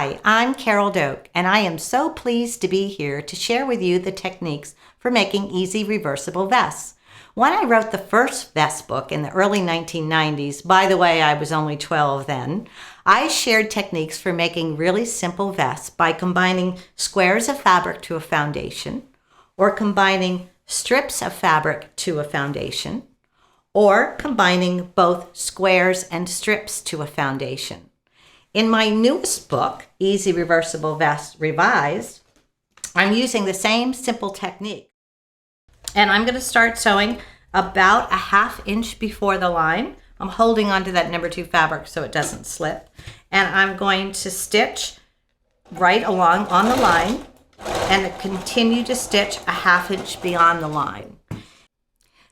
Hi, I'm Carol Doak, and I am so pleased to be here to share with you the techniques for making easy reversible vests. When I wrote the first vest book in the early 1990s, by the way, I was only 12 then, I shared techniques for making really simple vests by combining squares of fabric to a foundation, or combining strips of fabric to a foundation, or combining both squares and strips to a foundation. In my newest book, Easy Reversible Vests Revised, I'm using the same simple technique. And I'm going to start sewing about a 1/2 inch before the line. I'm holding onto that number 2 fabric so it doesn't slip. And I'm going to stitch right along on the line and continue to stitch a 1/2 inch beyond the line.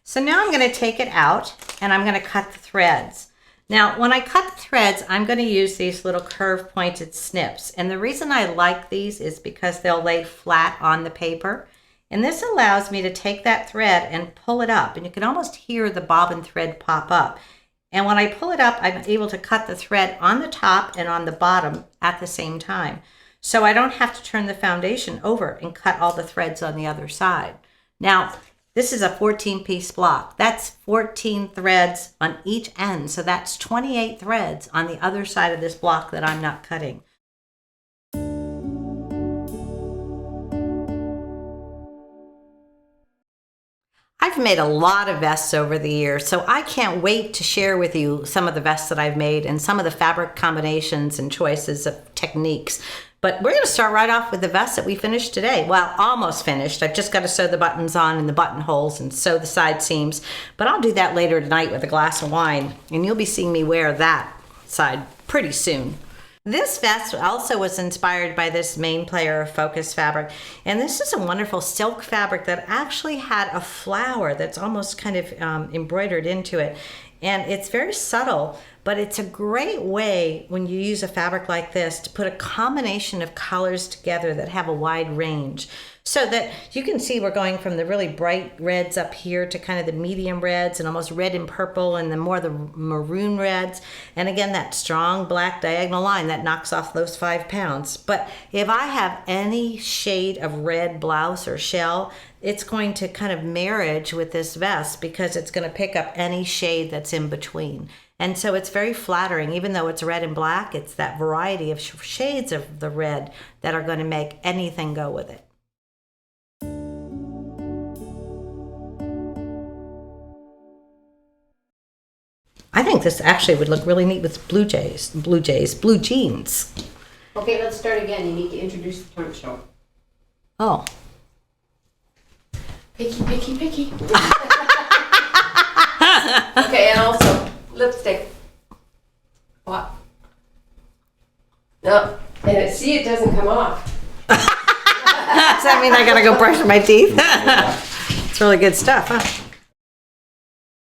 So now I'm going to take it out and I'm going to cut the threads. Now, when I cut the threads, I'm going to use these little curved pointed snips. And the reason I like these is because they'll lay flat on the paper. And this allows me to take that thread and pull it up. And you can almost hear the bobbin thread pop up. And when I pull it up, I'm able to cut the thread on the top and on the bottom at the same time. So I don't have to turn the foundation over and cut all the threads on the other side. Now, this is a 14-piece block. That's 14 threads on each end. So that's 28 threads on the other side of this block that I'm not cutting. I've made a lot of vests over the years, so I can't wait to share with you some of the vests that I've made and some of the fabric combinations and choices of techniques. But we're going to start right off with the vest that we finished today. Well, almost finished. I've just got to sew the buttons on and the buttonholes and sew the side seams. But I'll do that later tonight with a glass of wine, and you'll be seeing me wear that side pretty soon. This vest also was inspired by this main player of focus fabric. And this is a wonderful silk fabric that actually had a flower that's almost kind of embroidered into it. And it's very subtle, but it's a great way when you use a fabric like this to put a combination of colors together that have a wide range. So that you can see we're going from the really bright reds up here to kind of the medium reds and almost red and purple and then more the maroon reds. And again, that strong black diagonal line that knocks off those 5 pounds. But if I have any shade of red blouse or shell, it's going to kind of marriage with this vest because it's going to pick up any shade that's in between. And so it's very flattering. Even though it's red and black, it's that variety of shades of the red that are going to make anything go with it. I think this actually would look really neat with blue jeans. Okay, let's start again. You need to introduce the trunk show. Oh. Picky. Okay, and also lipstick. What? No, and see, it doesn't come off. Does that mean I gotta go brush my teeth? It's really good stuff, huh?